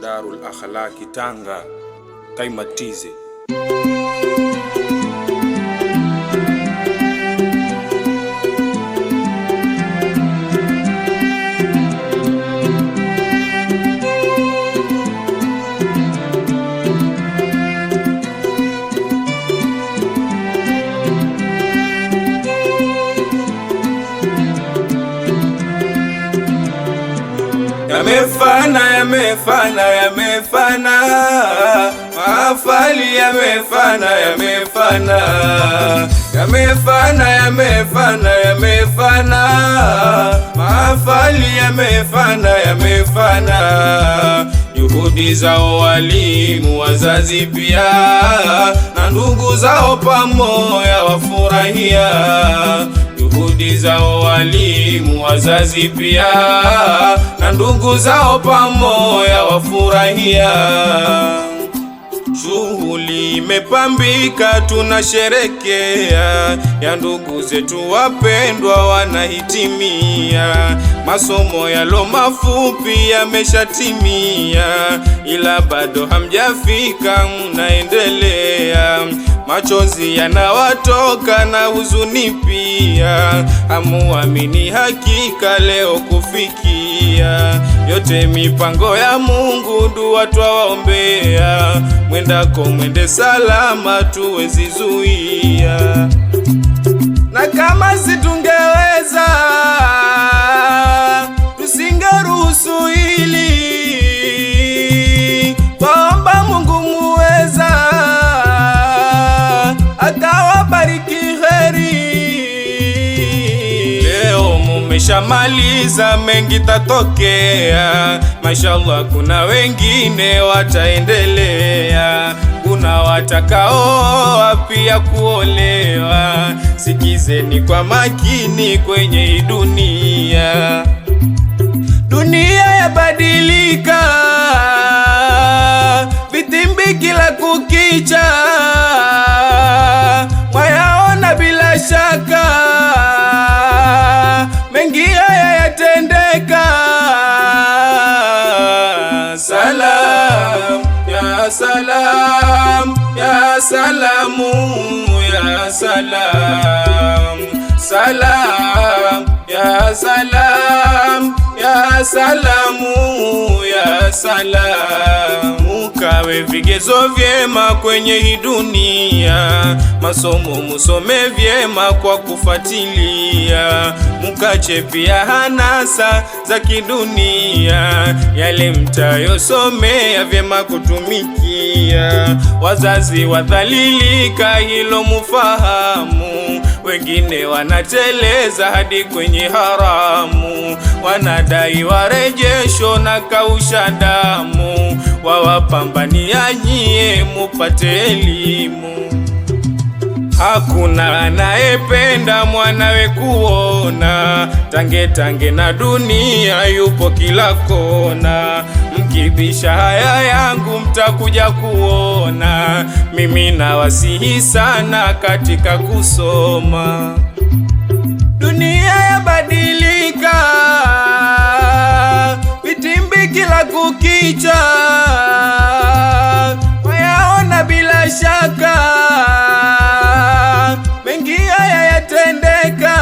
Darul Akhlaqi Tanga, kaimatize. Yamefana, mahafali yamefana, mahafali yamefana. Juhudi zao walimu, wazazi pia na ndugu zao pamoja wafurahia. Juhudi zao walimu, wazazi pia na ndugu zao pamoja wafurahia. Shughuli imepambika, tunasherekea ya ndugu zetu wapendwa wanahitimia. Masomo yalo mafupi yameshatimia, ila bado hamjafika, mnaendelea. Machozi yanawatoka na huzuni pia, hamuamini hakika leo kufikia. Yote mipango ya Mungu, dua twawaombea, mwendako mwende salama, tuwezi zuia. Na kama situngeweza, tusingeruhusu hili. Twaomba Mungu muweza, akawabariki heri. Leo mumeshamaliza, mengi tatokea, mashallah. Kuna wengine wataendelea, kuna watakaoa pia kuolewa. Sikizeni kwa makini kwenye hii dunia. Dunia yabadilika, vitimbi kila kukicha, mwayaona bila shaka, mengi haya yatendeka. Salam ya salam, ya salamu ya salam, salam ya salam, ya salamu ya salam. Mukawe vigezo vyema kwenye hii dunia, masomo musome vyema kwa kufuatilia. Mukache pia hanasa za kidunia, yale mtayosomea vyema kutumikia. Wazazi wadhalilika, hilo mufahamu, wengine wanateleza hadi kwenye haramu. Wanadai warejesho na kausha damu, wawapambania nyie mupate elimu. Hakuna anayependa mwanawe kuona tange na dunia yupo kila kona. Mkibisha haya yangu mtakuja kuona, mimi nawasihi sana katika kusoma. Dunia yabadilika, vitimbi kila kukicha, wayaona bila shaka, mengi haya yatendeka.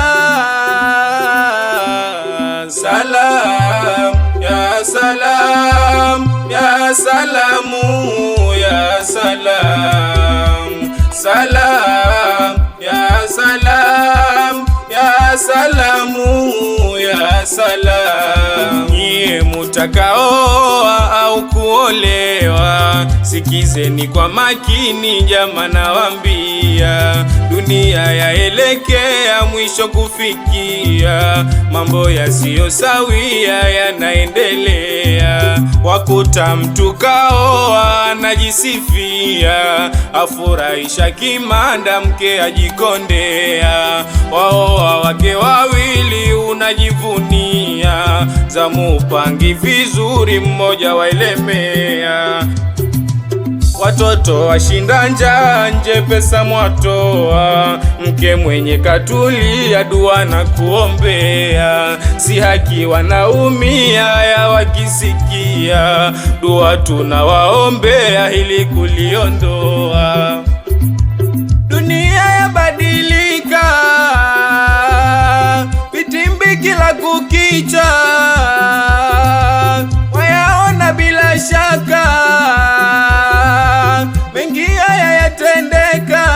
Salam ya salam, ya salamu ya salam, salam ya salam, ya salamu ya salam. Nyie mutakaoa au kuolewa, sikizeni kwa makini jama, nawaambia. Dunia yaelekea mwisho kufikia, mambo yasiyo sawia yanaendelea. Wakuta mtu kaoa anajisifia, afurahisha kimanda mke ajikondea. Waoa wake wawili unajivunia, za mupangi vizuri mmoja wailemea. Watoto washinda njaa, nje pesa mwatoa. Mke mwenye katulia, dua na kuombea. Si haki wanaumia ya wakisikia, dua tunawaombea ili kuliondoa. Dunia yabadilika, vitimbi kila kukicha, wayaona bila shaka, mengi haya yatendeka.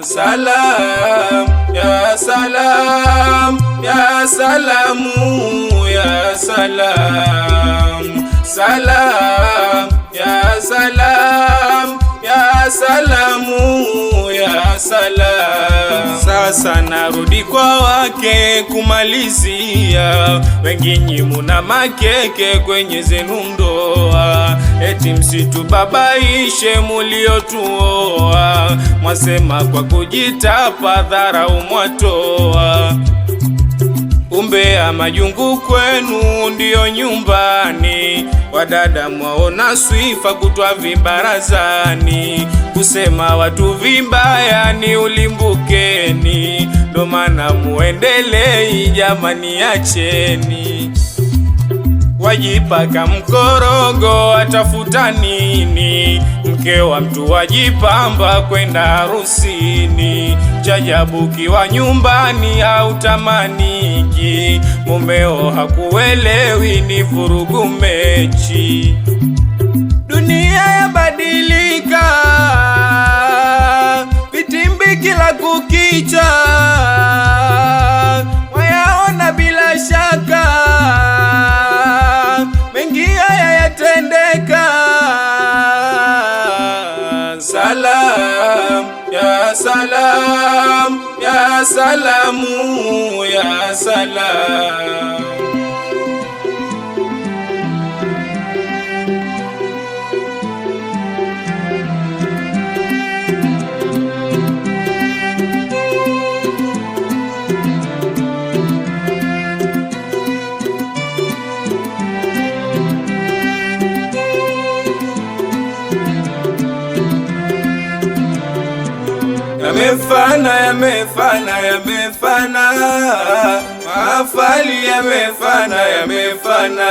Salam ya salam ya salamu ya salam, salam ya salam ya salamu ya salam. Sasa narudi kwa wake kumalizia, wenginyi muna makeke kwenye zenu ndoa. Eti msitubabaishe muliotuoa, mwasema kwa kujitapa, dharau mwatoa. Umbea majungu kwenu ndiyo nyumbani, wadada mwaona swifa kutwa vibarazani. Kusema watu vimbaya ni ulimbukeni, ndo maana muendelei jamani, acheni. Wajipaka mkorogo atafuta nini? Mke wa mtu wajipamba kwenda harusini. Chajabu kiwa nyumbani hautamaniki, mumeo hakuelewi ni vurugu mechi. Dunia yabadilika, vitimbi kila kukicha, wayaona bila shaka, mengi haya yatendeka. Salam ya salam ya salamu ya salam. Yamefana, yamefana, yamefana, mahafali yamefana, yamefana,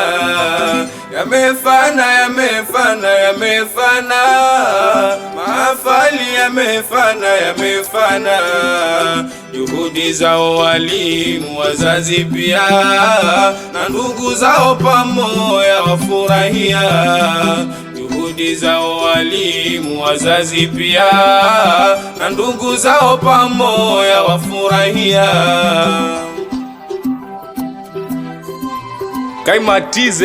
yamefana, yamefana, yamefana, mahafali yamefana, yamefana. Juhudi zao walimu, wazazi pia, na ndugu zao pamoja wafurahia. Juhudi zao walimu, wazazi pia, na ndugu zao pamoja wafurahia. Kaima TZ.